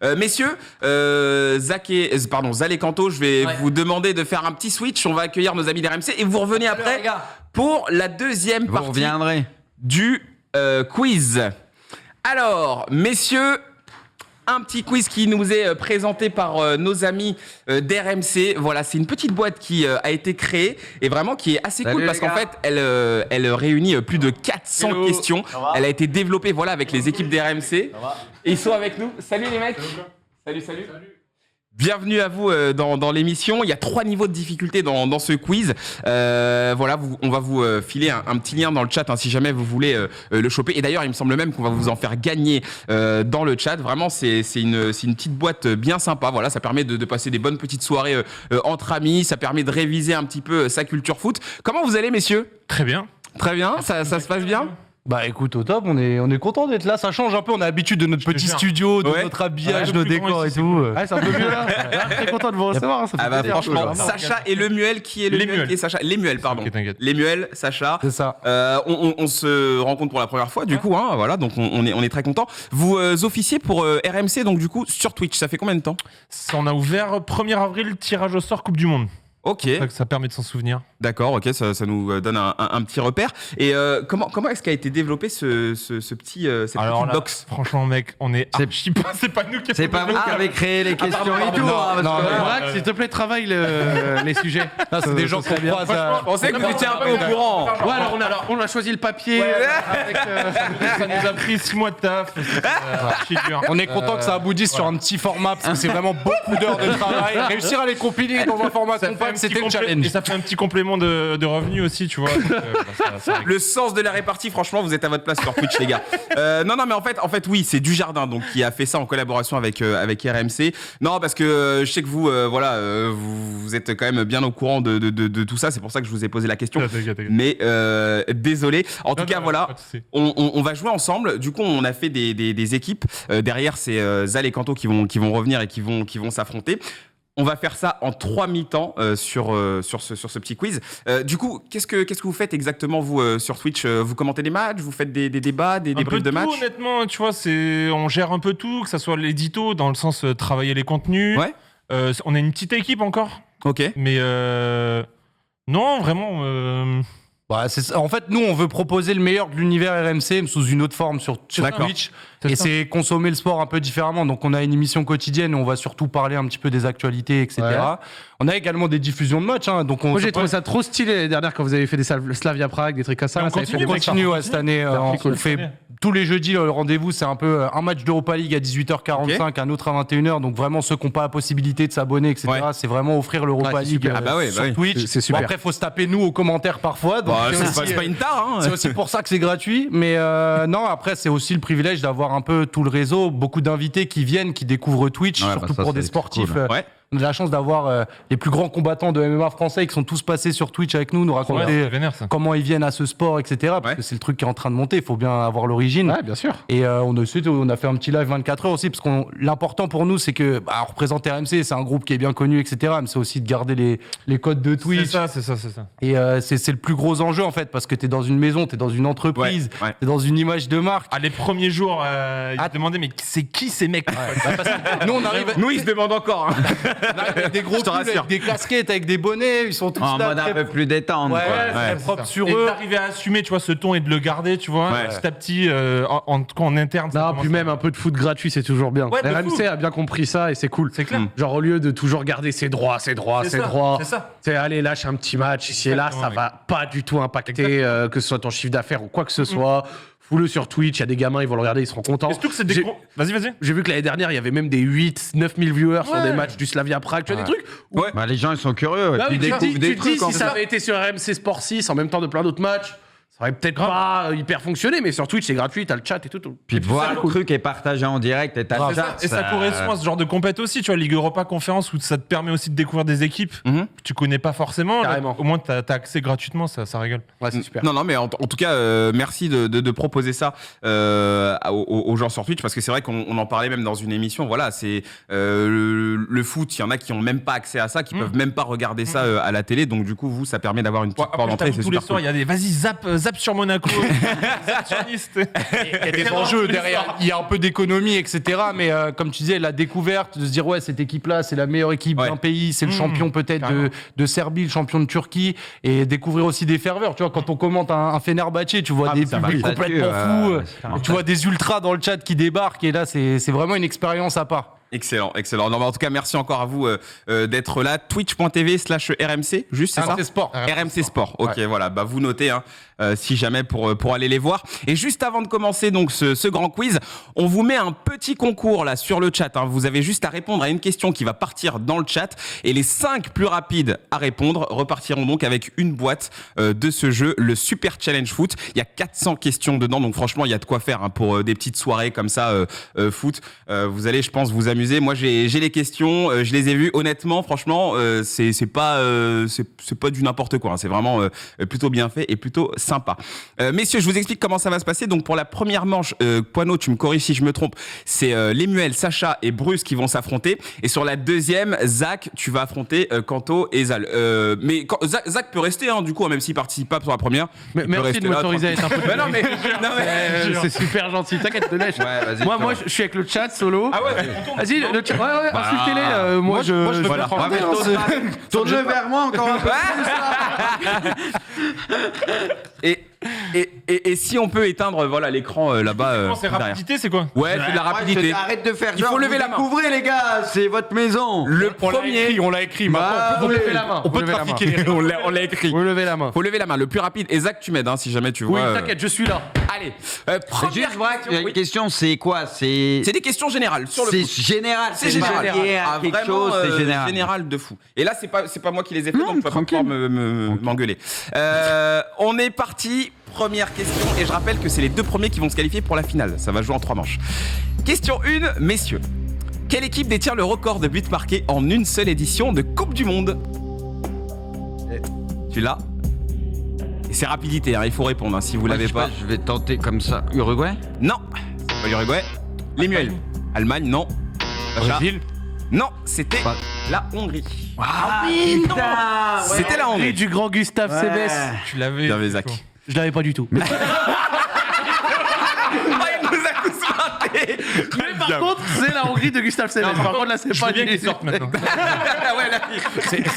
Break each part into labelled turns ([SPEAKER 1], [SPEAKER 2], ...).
[SPEAKER 1] Messieurs, Zal et Kanto, je vais vous demander de faire un petit switch. On va accueillir nos amis d'RMC et vous revenez après pour la deuxième partie du quiz. Alors, messieurs, un petit quiz qui nous est présenté par nos amis d'RMC. Voilà, c'est une petite boîte qui a été créée et vraiment qui est assez cool parce qu'en fait, elle réunit plus de 400 questions. Elle a été développée avec les équipes d'RMC. Et ils sont avec nous. Salut les mecs. Salut. Bienvenue à vous dans l'émission. Il y a 3 niveaux de difficulté dans ce quiz. On va vous filer un petit lien dans le chat si jamais vous voulez le choper. Et d'ailleurs, il me semble même qu'on va vous en faire gagner dans le chat. Vraiment, c'est une petite boîte bien sympa. Voilà, ça permet de passer des bonnes petites soirées entre amis. Ça permet de réviser un petit peu sa culture foot. Comment vous allez, messieurs ?
[SPEAKER 2] Très bien.
[SPEAKER 1] Très bien. Ça se passe bien ?
[SPEAKER 3] Bah écoute, au top, on est content d'être là, ça change un peu, on a l'habitude de notre petit studio, de notre habillage, nos décors et tout.
[SPEAKER 4] Ouais, c'est un peu mieux là. Très content de vous recevoir. Ça fait plaisir.
[SPEAKER 1] Franchement, Sacha et Lemuel, qui est Lemuel et Sacha Lemuel, pardon.
[SPEAKER 2] Okay,
[SPEAKER 1] Lemuel, Sacha.
[SPEAKER 3] C'est ça.
[SPEAKER 1] On se rencontre pour la première fois, du coup, voilà, donc on est très content. Vous officiez pour RMC, donc du coup, sur Twitch, ça fait combien de temps ?
[SPEAKER 2] On a ouvert 1er avril, tirage au sort Coupe du Monde.
[SPEAKER 1] Ok.
[SPEAKER 2] Ça permet de s'en souvenir.
[SPEAKER 1] D'accord, ok, ça nous donne un petit repère. Et comment est-ce qu'a été développé cette petite box ?
[SPEAKER 2] Franchement, mec, on est c'est pas nous qui
[SPEAKER 5] C'est pas vous qui avez créé les questions et tout.
[SPEAKER 4] Non, Braque, s'il te plaît, travaille les sujets.
[SPEAKER 3] Là, c'est des gens qu'on croise.
[SPEAKER 1] Je pensais que vous étiez un peu au courant.
[SPEAKER 4] Ouais, alors on a choisi le papier.
[SPEAKER 2] Ça nous a pris 6 mois de taf.
[SPEAKER 3] On est content que ça aboutisse sur un petit format parce que c'est vraiment beaucoup d'heures de travail. Réussir à les compiler dans un format compact, c'était le challenge.
[SPEAKER 2] Et ça fait un petit complément de revenus aussi, tu vois.
[SPEAKER 1] Le sens de la répartie, franchement, vous êtes à votre place sur Twitch, les gars. Non, mais en fait, oui, c'est Dujardin donc qui a fait ça en collaboration avec RMC. Non, parce que je sais que vous, vous êtes quand même bien au courant de tout ça. C'est pour ça que je vous ai posé la question. Mais désolé. En tout cas, voilà, on va jouer ensemble. Du coup, on a fait des équipes. Derrière, c'est Zal et Kanto qui vont revenir et qui vont s'affronter. On va faire ça en 3 mi-temps sur ce petit quiz. Du coup, qu'est-ce que vous faites exactement, vous, sur Twitch ? Vous commentez des matchs ? Vous faites des débats, des briefs de matchs ?
[SPEAKER 2] Honnêtement, tu vois, on gère un peu tout, que ça soit l'édito, dans le sens travailler les contenus.
[SPEAKER 1] Ouais.
[SPEAKER 2] On a une petite équipe encore.
[SPEAKER 1] Ok.
[SPEAKER 2] Mais non, vraiment...
[SPEAKER 3] En fait, nous, on veut proposer le meilleur de l'univers RMC sous une autre forme sur Twitch. C'est consommer le sport un peu différemment. Donc, on a une émission quotidienne où on va surtout parler un petit peu des actualités, etc. Ouais. On a également des diffusions de matchs.
[SPEAKER 4] Moi, j'ai trouvé ça trop stylé l'année dernière quand vous avez fait des Slavia Prague, des trucs comme ça.
[SPEAKER 3] On continue cette année. On fait tous les jeudis, le rendez-vous, c'est un peu un match d'Europa League à 18h45, un autre à 21h. Donc, vraiment, ceux qui n'ont pas la possibilité de s'abonner, etc., c'est vraiment offrir l'Europa League sur Twitch.
[SPEAKER 4] C'est super.
[SPEAKER 3] Après, il faut se taper nous aux commentaires parfois. Donc
[SPEAKER 1] c'est pas une tare.
[SPEAKER 3] C'est aussi pour ça que c'est gratuit. Mais non, après, c'est aussi le privilège d'avoir un peu tout le réseau, beaucoup d'invités qui viennent, qui découvrent Twitch, surtout pour des sportifs. Cool. On a la chance d'avoir les plus grands combattants de MMA français qui sont tous passés sur Twitch avec nous raconter comment ils viennent à ce sport, etc. Parce que c'est le truc qui est en train de monter, il faut bien avoir l'origine.
[SPEAKER 4] Ouais, bien sûr.
[SPEAKER 3] Et on a fait un petit live 24 heures aussi, parce que l'important pour nous, c'est que on représente RMC, c'est un groupe qui est bien connu, etc. Mais c'est aussi de garder les codes de Twitch.
[SPEAKER 2] C'est ça.
[SPEAKER 3] Et c'est le plus gros enjeu, en fait, parce que t'es dans une maison, t'es dans une entreprise, t'es dans une image de marque.
[SPEAKER 2] Les premiers jours, ils se demandaient, mais c'est qui ces mecs ?
[SPEAKER 1] Nous, ils se demandent encore.
[SPEAKER 3] Avec des gros pulls, avec des casquettes, avec des bonnets, ils sont tous
[SPEAKER 5] en
[SPEAKER 3] là.
[SPEAKER 5] mode un peu plus détente.
[SPEAKER 3] Très propre sur
[SPEAKER 2] et
[SPEAKER 3] eux.
[SPEAKER 2] d'arriver à assumer, tu vois, ce ton et de le garder, tu vois, petit à petit, en interne.
[SPEAKER 4] Non, puis même un peu de foot gratuit, c'est toujours bien.
[SPEAKER 2] Ouais,
[SPEAKER 4] RMC a bien compris ça et c'est cool.
[SPEAKER 2] C'est clair.
[SPEAKER 4] Genre au lieu de toujours garder ses droits.
[SPEAKER 2] C'est ça.
[SPEAKER 4] C'est allez, lâche un petit match ici et là, ça va pas du tout impacter que ce soit ton chiffre d'affaires ou quoi que ce soit. Fous-le sur Twitch, il y a des gamins, ils vont le regarder, ils seront contents.
[SPEAKER 2] Surtout que c'est des Vas-y.
[SPEAKER 4] J'ai vu que l'année dernière, il y avait même des 8-9 000 viewers sur des matchs du Slavia Prague. Tu vois des trucs
[SPEAKER 5] Les gens, ils sont curieux.
[SPEAKER 4] Bah
[SPEAKER 5] Ils découvrent des trucs.
[SPEAKER 4] Si ça avait été sur RMC Sport 6 en même temps de plein d'autres matchs, ça aurait peut-être pas hyper fonctionné, mais sur Twitch, c'est gratuit, t'as le chat et tout.
[SPEAKER 5] Puis voir le truc est partagé en direct et t'as le chat.
[SPEAKER 2] Et ça correspond à ce genre de compète aussi, tu vois, Ligue Europa Conférence, où ça te permet aussi de découvrir des équipes que tu connais pas forcément.
[SPEAKER 4] Carrément.
[SPEAKER 2] Au moins, t'as accès gratuitement, ça régale.
[SPEAKER 4] Ouais, c'est super.
[SPEAKER 1] Non, mais en tout cas, merci de proposer ça aux gens sur Twitch, parce que c'est vrai qu'on en parlait même dans une émission. Voilà, c'est le foot, il y en a qui ont même pas accès à ça, qui peuvent même pas regarder ça à la télé. Donc, du coup, ça permet d'avoir une petite porte d'entrée. C'est
[SPEAKER 2] tous les soirs, il y a des vas-y, zap zappe sur Monaco. Sioniste.
[SPEAKER 3] Il y a des enjeux derrière. Il y a un peu d'économie, etc. Mais comme tu disais, la découverte de se dire, ouais, cette équipe-là, c'est la meilleure équipe d'un pays, c'est le champion peut-être de Serbie, le champion de Turquie, et découvrir aussi des ferveurs. Tu vois, quand on commente un Fenerbahçe, tu vois des publics complètement fous, tu vois des ultras dans le chat qui débarquent, et là, c'est vraiment une expérience à part.
[SPEAKER 1] Excellent. Non, mais en tout cas, merci encore à vous d'être là. Twitch.tv/RMC, juste, c'est ça ?
[SPEAKER 3] RMC Sport.
[SPEAKER 1] RMC Sport. Ok, voilà. Bah, vous notez, hein, si jamais pour aller les voir. Et juste avant de commencer donc ce grand quiz, on vous met un petit concours là sur le chat. Hein. Vous avez juste à répondre à une question qui va partir dans le chat, et les 5 plus rapides à répondre repartiront donc avec une boîte de ce jeu, le Super Challenge Foot. Il y a 400 questions dedans, donc franchement, il y a de quoi faire, hein, pour des petites soirées comme ça foot. Vous allez, je pense, vous amuser. Moi, j'ai les questions, je les ai vues. Honnêtement, franchement, c'est pas du n'importe quoi. Hein. C'est vraiment plutôt bien fait et plutôt sympa. Messieurs, je vous explique comment ça va se passer. Donc, pour la première manche, Poineau, tu me corriges si je me trompe, c'est Lemuel, Sacha et Bruce qui vont s'affronter. Et sur la deuxième, Zach, tu vas affronter Kanto et Zal. Mais Zach peut rester, hein, du coup, même s'il participe pas sur la première.
[SPEAKER 4] Merci de m'autoriser à être un peu.
[SPEAKER 1] non, mais
[SPEAKER 4] c'est super gentil. T'inquiète, te lèche.
[SPEAKER 5] Ouais,
[SPEAKER 4] moi, je suis avec le chat solo.
[SPEAKER 1] Ah ouais.
[SPEAKER 4] Vas-y, le chat. Ouais, insultez-les. Moi, je
[SPEAKER 1] voilà.
[SPEAKER 5] Tourne vers moi encore un peu.
[SPEAKER 1] Et si on peut éteindre l'écran là-bas.
[SPEAKER 2] C'est rapidité, c'est quoi?
[SPEAKER 1] Ouais, c'est de la rapidité.
[SPEAKER 5] Arrête de faire
[SPEAKER 1] Il faut lever la main.
[SPEAKER 5] Découvrez, les gars, c'est votre maison.
[SPEAKER 1] Le premier.
[SPEAKER 3] On l'a écrit. Maintenant,
[SPEAKER 4] Vous levez la main.
[SPEAKER 3] on peut trafiquer.
[SPEAKER 1] On l'a écrit.
[SPEAKER 4] Vous levez la main.
[SPEAKER 1] Faut lever la main. Le plus rapide. Et Zach, tu m'aides, hein, si jamais tu vois.
[SPEAKER 4] Oui, t'inquiète, je suis là.
[SPEAKER 1] Allez.
[SPEAKER 5] C'est
[SPEAKER 1] Première
[SPEAKER 5] juste vrai.
[SPEAKER 1] question.
[SPEAKER 5] Une
[SPEAKER 1] Oui.
[SPEAKER 5] question, c'est quoi? C'est
[SPEAKER 1] C'est des questions générales sur le
[SPEAKER 5] c'est
[SPEAKER 1] foot.
[SPEAKER 5] général.
[SPEAKER 1] C'est général.
[SPEAKER 5] lié à
[SPEAKER 1] Ah,
[SPEAKER 5] quelque
[SPEAKER 1] vraiment,
[SPEAKER 5] chose, c'est général.
[SPEAKER 1] général de fou. Et là, c'est pas moi qui les ai fait,
[SPEAKER 5] Non,
[SPEAKER 1] donc tu vas pas
[SPEAKER 5] tranquille.
[SPEAKER 1] pouvoir m'engueuler. On est parti. Première question, et je rappelle que c'est les 2 premiers qui vont se qualifier pour la finale. Ça va jouer en 3 manches. Question 1, messieurs. Quelle équipe détient le record de buts marqués en une seule édition de Coupe du Monde? Tu l'as? Et c'est rapidité, hein, il faut répondre, hein, si vous l'avez pas.
[SPEAKER 5] Je vais tenter comme ça. Uruguay?
[SPEAKER 1] Non, c'est pas l'Uruguay. Lemuel. Allemagne, non. Sacha.
[SPEAKER 3] Brésil.
[SPEAKER 1] Non, c'était
[SPEAKER 5] Pas-
[SPEAKER 1] la Hongrie.
[SPEAKER 5] Ah oui,
[SPEAKER 1] C'était la Hongrie.
[SPEAKER 4] Du grand Gustave Sebes.
[SPEAKER 2] Tu l'avais.
[SPEAKER 1] Bien, Zach.
[SPEAKER 4] Je l'avais pas du tout.
[SPEAKER 1] Oh, il nous a tous ratés.
[SPEAKER 4] Mais par contre, c'est la Hongrie de Gustave Sebes. Par contre, là, c'est
[SPEAKER 2] Je
[SPEAKER 4] pas
[SPEAKER 2] veux bien
[SPEAKER 4] du-
[SPEAKER 2] qu'il sorte maintenant.
[SPEAKER 1] Ah ouais, là,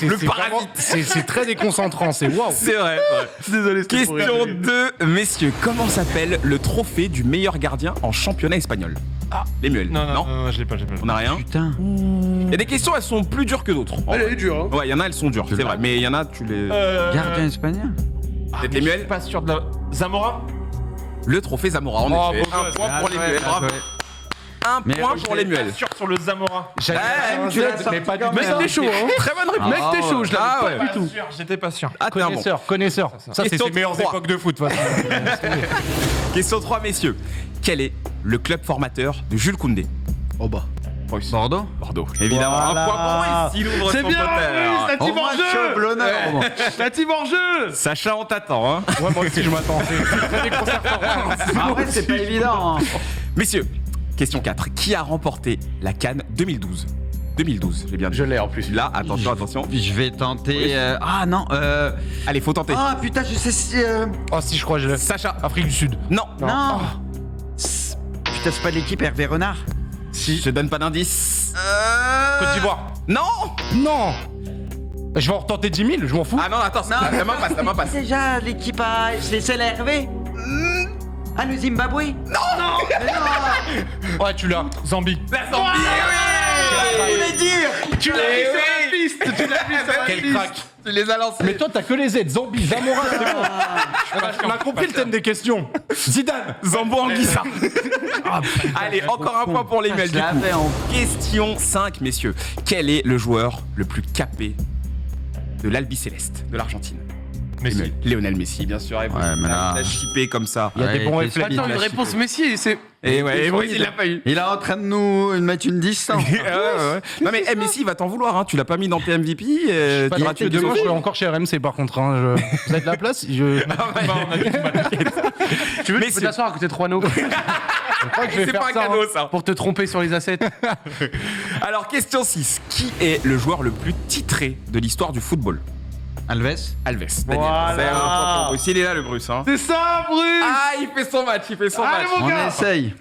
[SPEAKER 1] le parasite.
[SPEAKER 3] C'est très déconcentrant. C'est waouh.
[SPEAKER 1] C'est vrai.
[SPEAKER 4] Désolé, c'était pour
[SPEAKER 1] Question
[SPEAKER 4] rigoler.
[SPEAKER 1] 2, messieurs. Comment s'appelle le trophée du meilleur gardien en championnat espagnol? Ah, Lemuel.
[SPEAKER 2] Non, je l'ai pas.
[SPEAKER 1] On n'a rien.
[SPEAKER 5] Putain.
[SPEAKER 1] Il y a des questions, elles sont plus dures que d'autres.
[SPEAKER 4] Elle est dure, hein.
[SPEAKER 1] Ouais, il y en a, elles sont dures, c'est vrai. Mais il y en a, tu les.
[SPEAKER 5] Gardien espagnol?
[SPEAKER 1] Peut-être
[SPEAKER 2] Je
[SPEAKER 1] Lemuel.
[SPEAKER 2] suis pas sûr de la. Zamora?
[SPEAKER 1] Le trophée Zamora, en
[SPEAKER 3] Bravo,
[SPEAKER 1] effet. Un
[SPEAKER 3] gosse.
[SPEAKER 1] point pour Lemuel. Bravo. Un
[SPEAKER 5] Mais
[SPEAKER 1] point
[SPEAKER 5] je
[SPEAKER 1] pour
[SPEAKER 2] Je suis
[SPEAKER 1] Lemuel.
[SPEAKER 2] pas sûr sur le Zamora.
[SPEAKER 1] Ouais,
[SPEAKER 5] tu l'as
[SPEAKER 3] mais pas du
[SPEAKER 5] sorti
[SPEAKER 3] tout.
[SPEAKER 4] Mec, t'es chaud, hein.
[SPEAKER 1] Très bonne réponse.
[SPEAKER 4] Mec, t'es chaud, je l'avais
[SPEAKER 1] Ah
[SPEAKER 4] pas
[SPEAKER 1] ouais.
[SPEAKER 4] du tout.
[SPEAKER 2] J'étais pas sûr.
[SPEAKER 1] Ah, t'es un bon.
[SPEAKER 3] Connaisseur. Ça, c'est
[SPEAKER 1] Question
[SPEAKER 3] ses meilleures
[SPEAKER 1] 3.
[SPEAKER 3] époques de foot. de toute façon.
[SPEAKER 1] Question 3, messieurs. Quel est le club formateur de Jules Koundé?
[SPEAKER 4] Oh bah.
[SPEAKER 5] Bordeaux?
[SPEAKER 1] Bordeaux. Évidemment.
[SPEAKER 4] Voilà.
[SPEAKER 1] Un point pour Maurice. Il ouvre
[SPEAKER 4] C'est
[SPEAKER 1] son
[SPEAKER 4] bien,
[SPEAKER 1] poteur.
[SPEAKER 4] Maurice, la team
[SPEAKER 5] moi,
[SPEAKER 4] en
[SPEAKER 5] je chauffe
[SPEAKER 4] jeu.
[SPEAKER 5] l'honneur. moi.
[SPEAKER 4] La team en jeu.
[SPEAKER 1] Sacha, on t'attend. Hein.
[SPEAKER 3] Ouais, moi aussi, je m'attends. C'est très déconcertant.
[SPEAKER 5] Après, c'est pas évident. hein.
[SPEAKER 1] Messieurs, question 4. Qui a remporté la CAN 2012? 2012, j'ai bien dit.
[SPEAKER 4] Je l'ai en plus.
[SPEAKER 1] Là, attention.
[SPEAKER 5] Je vais tenter. Ah non.
[SPEAKER 1] Allez, faut tenter.
[SPEAKER 5] Ah putain, je sais si.
[SPEAKER 3] Oh, si, je crois que je l'ai.
[SPEAKER 1] Sacha.
[SPEAKER 3] Afrique du Sud.
[SPEAKER 1] Non.
[SPEAKER 5] Non. Putain, c'est pas l'équipe Hervé Renard?
[SPEAKER 1] Si. Je te donne pas d'indice.
[SPEAKER 3] Côte d'Ivoire.
[SPEAKER 1] Non.
[SPEAKER 3] Non. Je vais en retenter 10 000, je m'en fous.
[SPEAKER 1] Ah non, attends, la main passe.
[SPEAKER 5] Déjà, l'équipe a. C'est l'Hervé? Ah, le Zimbabwe?
[SPEAKER 3] Ouais, tu l'as.
[SPEAKER 2] Zambie.
[SPEAKER 1] La Zambie, oui.
[SPEAKER 5] voulais dire.
[SPEAKER 4] Tu l'as vu sur la piste. Tu l'as vu sur la
[SPEAKER 3] Quel
[SPEAKER 4] piste.
[SPEAKER 3] crack.
[SPEAKER 1] Tu les as lancés.
[SPEAKER 3] Mais toi, t'as que les Z. Zambi, Zamora, c'est bon. On a compris le thème des questions. Zidane.
[SPEAKER 1] Zambo Anguissa. Allez, encore un point pour les mails.
[SPEAKER 5] Je l'avais en.
[SPEAKER 1] Question 5, messieurs. Quel est le joueur le plus capé de l'Albi Céleste, de l'Argentine?
[SPEAKER 2] Messi.
[SPEAKER 1] Lionel Messi, bien sûr. Et vous,
[SPEAKER 5] mais là-
[SPEAKER 1] t'as chippé comme ça.
[SPEAKER 3] Il y a des bons réflexes.
[SPEAKER 4] Attends, une réponse Messi, c'est.
[SPEAKER 1] Et ouais, Maurice, il l'a pas eu.
[SPEAKER 5] Il est en train de nous mettre une distance.
[SPEAKER 1] Ouais. Non mais Messi, il va t'en vouloir. Hein. Tu l'as pas mis dans tes MVP.
[SPEAKER 3] Pas
[SPEAKER 1] tu
[SPEAKER 3] de
[SPEAKER 1] rates tes
[SPEAKER 3] demain, je
[SPEAKER 1] deux
[SPEAKER 3] suis encore chez RMC par contre. Hein. Vous avez de la place
[SPEAKER 4] Tu veux, tu
[SPEAKER 1] Messi.
[SPEAKER 4] peux t'asseoir à côté de Juano
[SPEAKER 3] Je crois que je vais
[SPEAKER 1] C'est
[SPEAKER 3] faire
[SPEAKER 1] pas un
[SPEAKER 3] ça,
[SPEAKER 1] cadeau
[SPEAKER 3] hein.
[SPEAKER 1] ça.
[SPEAKER 4] pour te tromper sur les assets.
[SPEAKER 1] Alors question 6. Qui est le joueur le plus titré de l'histoire du football? Alves. Daniel.
[SPEAKER 4] Voilà.
[SPEAKER 1] C'est un point pour Bruce. Il est là, le Bruce. Hein.
[SPEAKER 4] C'est ça, Bruce.
[SPEAKER 1] Ah, il fait son match.
[SPEAKER 4] Mon gars.
[SPEAKER 1] On essaye.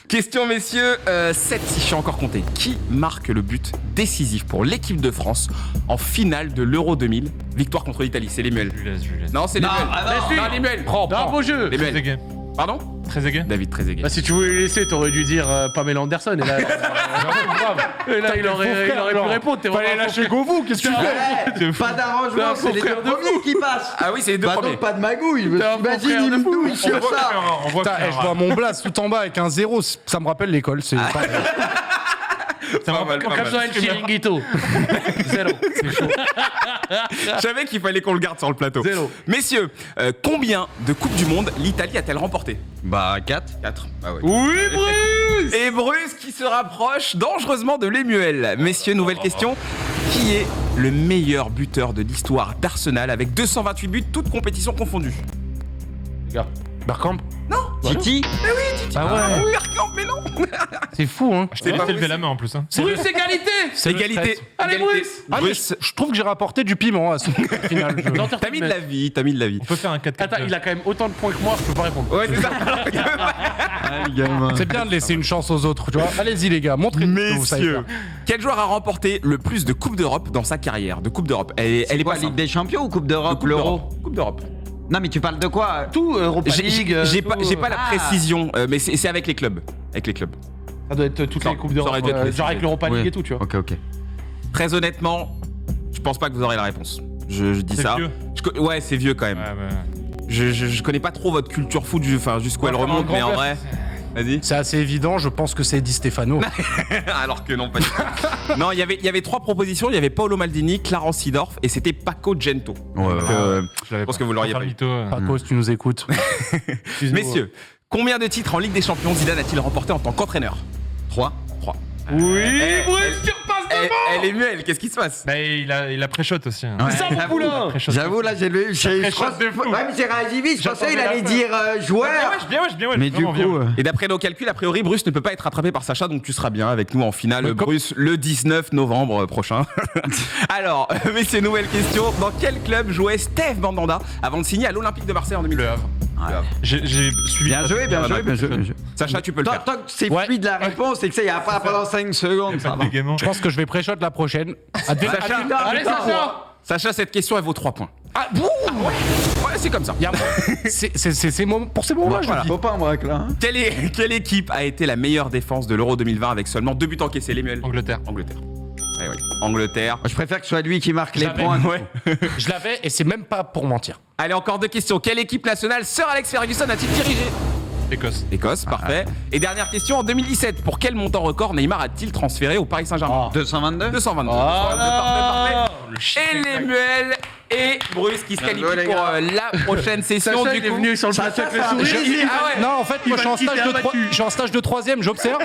[SPEAKER 1] Question, messieurs. 7, si je suis encore compté. Qui marque le but décisif pour l'équipe de France en finale de l'Euro 2000? Victoire contre l'Italie. C'est Lemuel. Non, c'est Lemuel. Non, Lemuel.
[SPEAKER 4] Prends. Beau jeu.
[SPEAKER 1] Lemuel. Pardon?
[SPEAKER 2] Trezeguet.
[SPEAKER 1] David Trezeguet.
[SPEAKER 4] Bah, si tu voulais le laisser, t'aurais dû dire Pamela Anderson. Et là, il aurait pu répondre.
[SPEAKER 3] Fallait lâcher Govou, qu'est-ce que tu fais?
[SPEAKER 5] Pas d'arrangement, c'est les deux premiers qui passent.
[SPEAKER 1] Ah oui, c'est les deux premiers.
[SPEAKER 5] Donc pas de magouille. Imagine, il me douille sur ça.
[SPEAKER 3] Putain, je vois mon blast tout en bas avec un 0, ça me rappelle l'école. C'est
[SPEAKER 1] Pas mal.
[SPEAKER 4] Comme ça, le chiringuito. 0. C'est chaud.
[SPEAKER 1] Je savais qu'il fallait qu'on le garde sur le plateau.
[SPEAKER 4] 0.
[SPEAKER 1] Messieurs, combien de Coupes du Monde l'Italie a-t-elle remporté?
[SPEAKER 6] 4.
[SPEAKER 1] 4. Bah ouais.
[SPEAKER 4] Oui, Bruce.
[SPEAKER 1] Et Bruce qui se rapproche dangereusement de Lemuel. Messieurs, nouvelle question. Qui est le meilleur buteur de l'histoire d'Arsenal avec 228 buts, toutes compétitions confondues?
[SPEAKER 3] Les gars. Bergkamp?
[SPEAKER 6] Titi.
[SPEAKER 3] Ah ouais.
[SPEAKER 1] Oui, Bergkamp, mais non.
[SPEAKER 3] C'est fou, hein.
[SPEAKER 2] Je t'ai laissé lever la main en plus. Hein.
[SPEAKER 4] Bruce, égalité.
[SPEAKER 3] C'est
[SPEAKER 1] Égalité.
[SPEAKER 4] Allez,
[SPEAKER 1] Égalité.
[SPEAKER 4] Bruce.
[SPEAKER 3] Ah, mais je trouve que j'ai rapporté du piment à ce final.
[SPEAKER 1] T'as mis de la vie, t'as mis de la vie.
[SPEAKER 2] On peut faire un 4-4.
[SPEAKER 4] Attends, il a quand même autant de points que moi, je peux pas répondre.
[SPEAKER 1] Ouais, c'est ça.
[SPEAKER 3] C'est bien de laisser une chance aux autres, tu vois. Allez-y, les gars, montrez-nous ce que vous savez
[SPEAKER 1] Messieurs,
[SPEAKER 3] faire.
[SPEAKER 1] quel joueur a remporté le plus de Coupes d'Europe dans sa carrière? De Coupes d'Europe. Elle est
[SPEAKER 6] quoi,
[SPEAKER 1] pas
[SPEAKER 6] Ligue
[SPEAKER 1] simple.
[SPEAKER 6] des Champions ou Coupe d'Europe?
[SPEAKER 1] Coupe
[SPEAKER 6] L'Euro?
[SPEAKER 1] d'Europe. Coupe d'Europe.
[SPEAKER 6] Non, mais tu parles de quoi?
[SPEAKER 4] Tout, Europa League.
[SPEAKER 1] J'ai
[SPEAKER 4] tout,
[SPEAKER 1] pas la précision, mais c'est avec les clubs. Avec les clubs.
[SPEAKER 4] Ça doit être toutes
[SPEAKER 1] Ça
[SPEAKER 4] les coupes
[SPEAKER 1] aurait
[SPEAKER 4] d'Europe.
[SPEAKER 1] dû être précisé.
[SPEAKER 4] Genre avec l'Europa League
[SPEAKER 6] Oui.
[SPEAKER 4] et tout, tu vois.
[SPEAKER 6] Ok.
[SPEAKER 1] Très honnêtement, je pense pas que vous aurez la réponse. Je dis
[SPEAKER 2] C'est
[SPEAKER 1] ça.
[SPEAKER 2] vieux.
[SPEAKER 1] Ouais, c'est vieux quand même. Je connais pas trop votre culture foot, enfin jusqu'où elle remonte, mais en vrai. Vas-y.
[SPEAKER 3] C'est assez évident, je pense que c'est Di Stefano.
[SPEAKER 1] Alors que non, pas du tout. Non, il y avait 3 propositions. Il y avait Paolo Maldini, Clarence Seedorf et c'était Paco Gento. Donc, je pense que vous l'auriez pas eu.
[SPEAKER 3] Paco, si tu nous écoutes.
[SPEAKER 1] Messieurs, combien de titres en Ligue des Champions Zidane a-t-il remporté en tant qu'entraîneur?
[SPEAKER 6] 3.
[SPEAKER 4] Oui,
[SPEAKER 1] Eh,
[SPEAKER 4] Bruce,
[SPEAKER 1] elle-
[SPEAKER 4] tu repasses devant.
[SPEAKER 1] Elle est muelle, qu'est-ce qui se passe?
[SPEAKER 2] Bah, il a pré-shot aussi. Hein.
[SPEAKER 6] Ouais.
[SPEAKER 4] Ça, mon poulain.
[SPEAKER 6] J'avoue, là, j'ai levé.
[SPEAKER 5] Ouais, mais j'ai réagi vite, je pensais qu'il allait dire joueur.
[SPEAKER 2] Bien,
[SPEAKER 6] Mais du coup.
[SPEAKER 1] Et d'après nos calculs, a priori, Bruce ne peut pas être rattrapé par Sacha, donc tu seras bien avec nous en finale, Bruce, le 19 novembre prochain. Alors, messieurs, nouvelle question. Dans quel club jouait Steve Mandanda avant de signer à l'Olympique de Marseille en 2000? Le Havre.
[SPEAKER 2] J'ai suivi.
[SPEAKER 6] Bien joué.
[SPEAKER 1] Sacha, tu peux le
[SPEAKER 5] Tant
[SPEAKER 1] faire.
[SPEAKER 5] que c'est
[SPEAKER 3] Ouais.
[SPEAKER 5] fluide la réponse, c'est que ça, il n'y a pas pendant 5 secondes. Ça va.
[SPEAKER 3] Je pense que je vais pré-shot la prochaine.
[SPEAKER 5] Allez, Sacha.
[SPEAKER 1] Sacha, cette question, elle vaut 3 points. Ah, ouais, c'est comme ça.
[SPEAKER 3] C'est pour ces moments-là, je
[SPEAKER 1] Voilà.
[SPEAKER 3] le dis.
[SPEAKER 5] Faut pas en braque là.
[SPEAKER 1] Quelle équipe a été la meilleure défense de l'Euro 2020 avec seulement 2 buts encaissés, Lemuel?
[SPEAKER 2] Angleterre.
[SPEAKER 1] Ouais. Angleterre.
[SPEAKER 6] Je préfère que ce soit lui qui marque les
[SPEAKER 3] J'avais-
[SPEAKER 6] points.
[SPEAKER 1] Ouais.
[SPEAKER 3] Je l'avais et c'est même pas pour mentir.
[SPEAKER 1] Allez, encore 2 questions. Quelle équipe nationale Sir Alex Ferguson a-t-il dirigé?
[SPEAKER 2] Écosse.
[SPEAKER 1] Écosse, parfait. Et dernière question, en 2017, pour quel montant record Neymar a-t-il transféré au Paris Saint-Germain?
[SPEAKER 6] 222.
[SPEAKER 1] 222. Parfait. Et Lemuel et Bruce qui se qualifient
[SPEAKER 6] les
[SPEAKER 1] pour
[SPEAKER 6] gars.
[SPEAKER 1] la prochaine session.
[SPEAKER 4] Sacha,
[SPEAKER 1] Du
[SPEAKER 4] il est
[SPEAKER 1] coup,
[SPEAKER 4] venu sur le plateau avec le sourire.
[SPEAKER 1] Ah ouais.
[SPEAKER 3] Non, en fait, moi, je suis en stage de troisième, j'observe.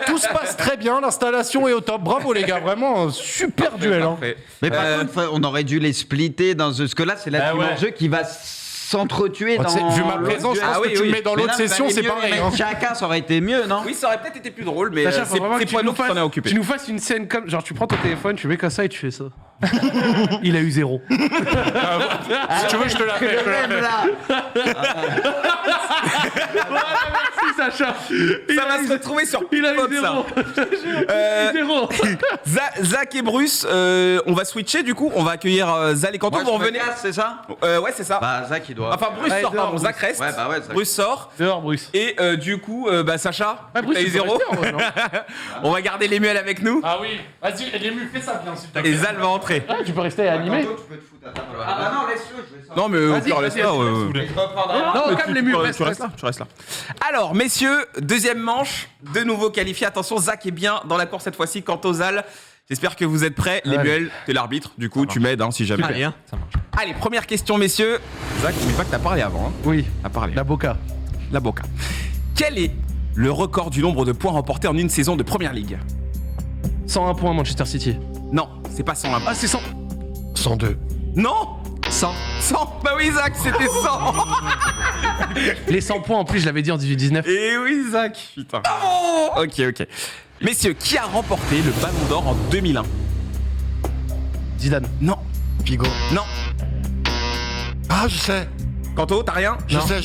[SPEAKER 3] Tout se passe très bien, l'installation est au top. Bravo, les gars, vraiment, super duel. Hein.
[SPEAKER 1] Parfait.
[SPEAKER 6] Mais par contre, on aurait dû les splitter dans ce. Parce que là, c'est la team en jeu qui va s'entretuer
[SPEAKER 3] Oh,
[SPEAKER 6] dans.
[SPEAKER 3] tu sais, vu ma
[SPEAKER 6] l'autre
[SPEAKER 3] présence, je
[SPEAKER 6] duel.
[SPEAKER 3] pense que tu le mets dans l'autre
[SPEAKER 6] Mais non,
[SPEAKER 3] session,
[SPEAKER 6] mais
[SPEAKER 3] c'est
[SPEAKER 6] mieux
[SPEAKER 3] pareil.
[SPEAKER 6] les
[SPEAKER 3] hein.
[SPEAKER 6] mettre Chacun, ça aurait été mieux, non?
[SPEAKER 1] Oui, ça aurait peut-être été plus drôle, mais
[SPEAKER 4] Sacha, faut vraiment
[SPEAKER 1] c'est
[SPEAKER 4] que
[SPEAKER 1] Poineau qui s'en est occupé.
[SPEAKER 4] tu nous fasses une scène comme. Genre, tu prends ton téléphone, tu mets comme ça et tu fais ça. Il a eu 0.
[SPEAKER 3] Si tu veux, je te la fais.
[SPEAKER 5] Même là.
[SPEAKER 4] Merci, Sacha.
[SPEAKER 1] Ça va se retrouver sur
[SPEAKER 4] Il a eu
[SPEAKER 1] Pop,
[SPEAKER 4] 0.
[SPEAKER 1] ça.
[SPEAKER 4] 0.
[SPEAKER 1] Zach et Bruce, on va switcher du coup. On va accueillir Zal et Quentin.
[SPEAKER 6] Moi,
[SPEAKER 1] Vous
[SPEAKER 6] je me
[SPEAKER 1] revenez
[SPEAKER 6] casse, c'est ça?
[SPEAKER 1] Ouais, c'est ça.
[SPEAKER 6] Bah, Zach, il doit.
[SPEAKER 1] Enfin, Bruce
[SPEAKER 4] Allez,
[SPEAKER 1] sort,
[SPEAKER 4] dehors,
[SPEAKER 1] pardon.
[SPEAKER 4] Bruce.
[SPEAKER 1] Zach reste.
[SPEAKER 6] Ouais, bah ouais, Zach.
[SPEAKER 1] Bruce sort.
[SPEAKER 4] Dehors, Bruce.
[SPEAKER 1] Et du coup, Sacha,
[SPEAKER 4] Ah, Bruce,
[SPEAKER 1] t'as eu
[SPEAKER 4] tu peux
[SPEAKER 1] 0.
[SPEAKER 4] rester, en vrai, non
[SPEAKER 1] On va garder les muels avec nous.
[SPEAKER 3] Ah oui, vas-y, Lému, fais ça bien, s'il te plaît.
[SPEAKER 1] Et Zal va entrer.
[SPEAKER 4] Ah, tu peux rester et animer.
[SPEAKER 5] Tu peux te foutre à table. Ah bah non, laisse-le, je vais sortir.
[SPEAKER 1] Non, mais au
[SPEAKER 4] Vas-y,
[SPEAKER 1] pire,
[SPEAKER 4] vas-y,
[SPEAKER 1] laisse là.
[SPEAKER 4] Non, calme les murs,
[SPEAKER 1] Tu restes là, tu restes là. Alors, messieurs, deuxième manche, de nouveau qualifié. Attention, Zach est bien dans la course cette fois-ci. Quant aux Zal, j'espère que vous êtes prêts. Les muels, t'es l'arbitre, du coup, tu m'aides si jamais.
[SPEAKER 4] Allez, hein.
[SPEAKER 1] Allez, première question, messieurs. Zach, n'oublie pas que t'as parlé avant. Hein.
[SPEAKER 4] Oui,
[SPEAKER 1] T'as parlé.
[SPEAKER 4] la Boca.
[SPEAKER 1] La Boca. Quel est le record du nombre de points remportés en une saison de Première Ligue?
[SPEAKER 4] 101 points, Manchester City.
[SPEAKER 1] Non, c'est pas 101.
[SPEAKER 4] Ah, c'est 100.
[SPEAKER 3] 102.
[SPEAKER 1] Non
[SPEAKER 4] 100.
[SPEAKER 1] 100. Bah oui, Zach, c'était 100.
[SPEAKER 4] Les 100 points, en plus, je l'avais dit en 18-19.
[SPEAKER 1] Et oui, Zach. Putain. Ok. Messieurs, qui a remporté le Ballon d'Or en 2001?
[SPEAKER 4] Zidane.
[SPEAKER 1] Non.
[SPEAKER 3] Figo.
[SPEAKER 1] Non.
[SPEAKER 7] Ah, je sais.
[SPEAKER 1] Kanto, t'as rien?
[SPEAKER 7] Je sais.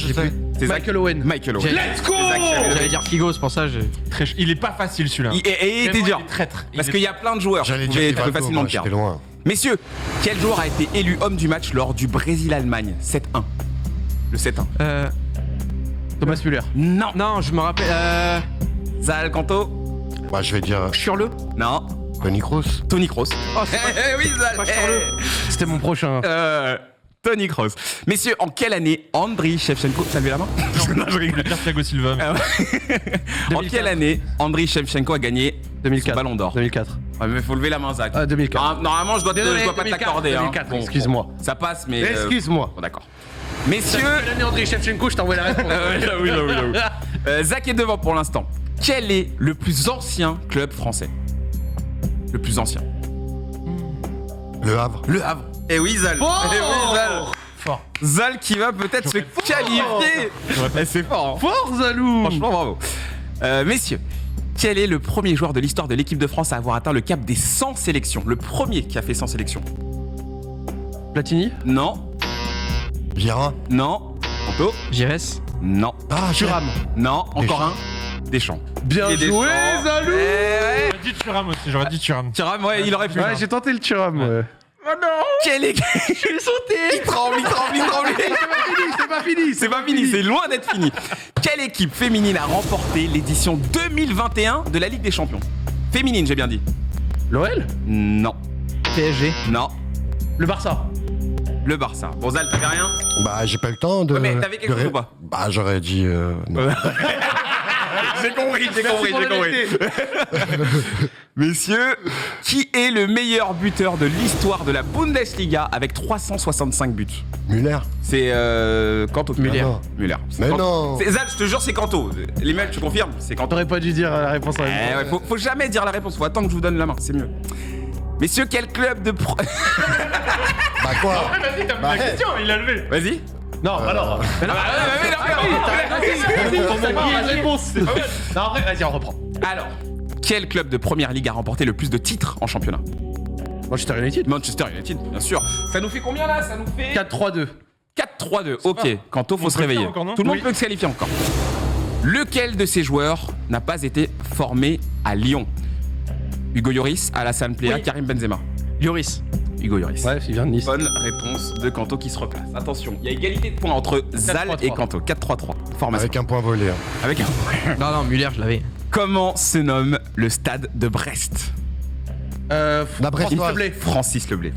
[SPEAKER 1] C'est
[SPEAKER 4] Michael Owen.
[SPEAKER 1] Michael Owen.
[SPEAKER 4] Let's go.
[SPEAKER 5] J'allais dire Figo, c'est pour ça.
[SPEAKER 2] Il est pas facile celui-là.
[SPEAKER 1] Et il était dur.
[SPEAKER 2] Il est traître.
[SPEAKER 1] Parce qu'il y a plein de joueurs.
[SPEAKER 7] J'allais
[SPEAKER 1] Vous
[SPEAKER 7] dire
[SPEAKER 1] pouvez très
[SPEAKER 7] Rivaldo,
[SPEAKER 1] facilement
[SPEAKER 7] moi,
[SPEAKER 1] le
[SPEAKER 7] j'étais
[SPEAKER 1] perdre.
[SPEAKER 7] loin.
[SPEAKER 1] Messieurs, quel joueur a été élu homme du match lors du Brésil-Allemagne 7-1? Le 7-1.
[SPEAKER 4] Thomas Müller.
[SPEAKER 5] Non, je me rappelle.
[SPEAKER 1] Zal, Kanto?
[SPEAKER 7] Moi, je vais dire
[SPEAKER 5] Churle.
[SPEAKER 1] Non.
[SPEAKER 7] Tony Kroos.
[SPEAKER 1] Tony Kroos.
[SPEAKER 5] Oh, c'est pas,
[SPEAKER 1] Oui, Zal.
[SPEAKER 5] pas Churle.
[SPEAKER 4] C'était mon prochain.
[SPEAKER 1] Tony Kroos. Messieurs, en quelle année Andriy Shevchenko... T'as levé la main? Non, je rigole.
[SPEAKER 2] Thiago Silva.
[SPEAKER 1] En quelle année Andriy Shevchenko a gagné
[SPEAKER 4] 2004.
[SPEAKER 1] son ballon d'or?
[SPEAKER 4] 2004.
[SPEAKER 1] Ouais, mais faut lever la main, Zach.
[SPEAKER 4] 2004.
[SPEAKER 1] Normalement, je dois pas
[SPEAKER 4] 2004,
[SPEAKER 1] t'accorder.
[SPEAKER 4] 2004,
[SPEAKER 1] Bon,
[SPEAKER 4] excuse-moi.
[SPEAKER 1] Ça passe, mais...
[SPEAKER 4] Excuse-moi.
[SPEAKER 1] Bon, d'accord. Messieurs...
[SPEAKER 4] L'année Andriy Shevchenko, je t'envoie la réponse.
[SPEAKER 1] J'avoue. Zach est devant pour l'instant. Quel est le plus ancien club français? Le plus ancien.
[SPEAKER 7] Le Havre.
[SPEAKER 1] Le Havre. Eh oui, Zal. Eh oui, Zal.
[SPEAKER 2] Fort.
[SPEAKER 1] Zal qui va peut-être se qualifier. Eh, c'est fort. Hein.
[SPEAKER 4] Fort, Zalou.
[SPEAKER 1] Franchement, bravo. Messieurs, quel est le premier joueur de l'histoire de l'équipe de France à avoir atteint le cap des 100 sélections? Le premier qui a fait 100 sélections?
[SPEAKER 4] Platini.
[SPEAKER 1] Non.
[SPEAKER 7] Vieira.
[SPEAKER 1] Non. Anto.
[SPEAKER 5] Giresse.
[SPEAKER 1] Non.
[SPEAKER 7] Ah,
[SPEAKER 4] Thuram.
[SPEAKER 1] Non. Encore un. Deschamps.
[SPEAKER 4] Bien
[SPEAKER 1] Et
[SPEAKER 4] joué,
[SPEAKER 1] Deschamps.
[SPEAKER 4] Zalou.
[SPEAKER 2] J'aurais dit Thuram aussi. J'aurais dit Thuram.
[SPEAKER 1] Thuram, ouais, il aurait pu.
[SPEAKER 4] Ouais, j'ai tenté le Thuram. Ouais.
[SPEAKER 1] Quelle équipe? Je suis sauté. Il tremble. C'est pas fini, c'est loin d'être fini. Quelle équipe féminine a remporté l'édition 2021 de la Ligue des Champions? Féminine, j'ai bien dit.
[SPEAKER 4] L'OL.
[SPEAKER 1] Non.
[SPEAKER 5] PSG.
[SPEAKER 1] Non.
[SPEAKER 4] Le Barça.
[SPEAKER 1] Le Barça. Bon, Zal, t'avais rien?
[SPEAKER 7] Bah, j'ai pas eu le temps de.
[SPEAKER 1] Ouais, mais t'avais quelque chose ou pas?
[SPEAKER 7] Bah, j'aurais dit. Non.
[SPEAKER 1] J'ai compris. Messieurs, qui est le meilleur buteur de l'histoire de la Bundesliga avec 365 buts?
[SPEAKER 7] Müller.
[SPEAKER 1] C'est Kanto.
[SPEAKER 7] Müller.
[SPEAKER 1] Müller.
[SPEAKER 7] Mais
[SPEAKER 1] Kanto.
[SPEAKER 7] non.
[SPEAKER 1] C'est Zal, je te jure, c'est Kanto. Les mecs, tu confirmes? C'est Kanto.
[SPEAKER 4] T'aurais pas dû dire la réponse à
[SPEAKER 1] Ouais, faut jamais dire la réponse, faut attendre que je vous donne la main, c'est mieux. Messieurs, quel club de pro...
[SPEAKER 7] Bah, quoi?
[SPEAKER 2] Vas-y, t'as mis la question, il l'a levé.
[SPEAKER 1] Vas-y.
[SPEAKER 4] Non, alors. Non, en vrai, vas-y, on reprend.
[SPEAKER 1] Alors, quel club de première ligue a remporté le plus de titres en championnat?
[SPEAKER 4] Manchester United.
[SPEAKER 1] Manchester United, bien sûr. Ça nous fait combien là? Ça nous fait
[SPEAKER 4] 4-3-2.
[SPEAKER 1] 4-3-2. Ok, Kanto, faut se réveiller. Tout le monde peut se qualifier encore. Lequel de ces joueurs n'a pas été formé à Lyon? Hugo Lloris, Alassane Plea, Karim Benzema.
[SPEAKER 5] Lloris.
[SPEAKER 1] Hugo Lloris.
[SPEAKER 4] Ouais, il vient de Nice.
[SPEAKER 1] Bonne réponse de Kanto qui se replace. Attention, il y a égalité de points entre Zal
[SPEAKER 4] 4-3-3.
[SPEAKER 1] et Kanto. 4-3-3. Formation.
[SPEAKER 7] Avec un point volé. Hein.
[SPEAKER 1] Avec un.
[SPEAKER 5] Non, Müller, je l'avais.
[SPEAKER 1] Comment se nomme le stade de Brest?
[SPEAKER 7] La
[SPEAKER 4] Francis
[SPEAKER 7] Brestoise.
[SPEAKER 4] Leblay.
[SPEAKER 1] Francis Leblay.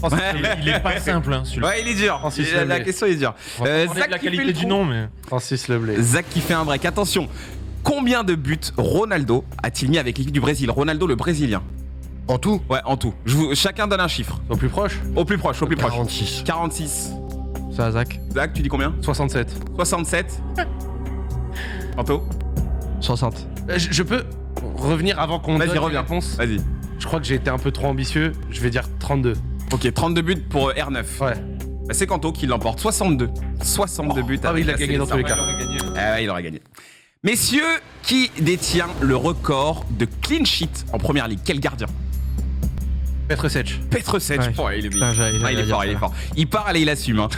[SPEAKER 2] Il est pas simple, hein, celui-là.
[SPEAKER 1] Ouais, il est dur.
[SPEAKER 4] Francis
[SPEAKER 1] La
[SPEAKER 4] Leblay.
[SPEAKER 1] question est dure.
[SPEAKER 2] On va demander
[SPEAKER 1] Zach
[SPEAKER 2] de la
[SPEAKER 1] qui fait
[SPEAKER 2] qualité
[SPEAKER 1] le
[SPEAKER 2] du
[SPEAKER 1] trou.
[SPEAKER 2] nom, mais.
[SPEAKER 4] Francis Leblay.
[SPEAKER 1] Zach qui fait un break. Attention. Combien de buts Ronaldo a-t-il mis avec l'équipe du Brésil? Ronaldo le Brésilien.
[SPEAKER 7] En tout?
[SPEAKER 1] Ouais, en tout. Chacun donne un chiffre.
[SPEAKER 4] Au plus proche.
[SPEAKER 1] Au plus proche,
[SPEAKER 7] 46.
[SPEAKER 1] 46.
[SPEAKER 5] Ça, Zach.
[SPEAKER 1] Zach, tu dis combien?
[SPEAKER 4] 67.
[SPEAKER 1] 67. Kanto?
[SPEAKER 5] 60.
[SPEAKER 4] Je peux revenir avant qu'on donne
[SPEAKER 1] Vas-y,
[SPEAKER 4] les
[SPEAKER 1] reviens.
[SPEAKER 4] réponses.
[SPEAKER 1] Vas-y.
[SPEAKER 4] Je crois que j'ai été un peu trop ambitieux. Je vais dire 32.
[SPEAKER 1] Ok, 32 buts pour R9.
[SPEAKER 4] Ouais.
[SPEAKER 1] Bah, c'est Kanto qui l'emporte. 62. 62 buts.
[SPEAKER 4] Ah oui,
[SPEAKER 1] avec
[SPEAKER 4] il a
[SPEAKER 1] la
[SPEAKER 4] gagné dans tous les
[SPEAKER 1] sélection.
[SPEAKER 4] cas.
[SPEAKER 1] Ah ouais, il aurait gagné. Messieurs, qui détient le record de clean sheet en première ligue? Quel gardien?
[SPEAKER 4] Petr Sech.
[SPEAKER 1] Petr Sech.
[SPEAKER 5] Ouais.
[SPEAKER 1] Oh, il est
[SPEAKER 5] Putain, j'allais
[SPEAKER 1] il est
[SPEAKER 5] dire
[SPEAKER 1] fort,
[SPEAKER 5] ça.
[SPEAKER 1] il est fort. Il parle et il assume. Hein.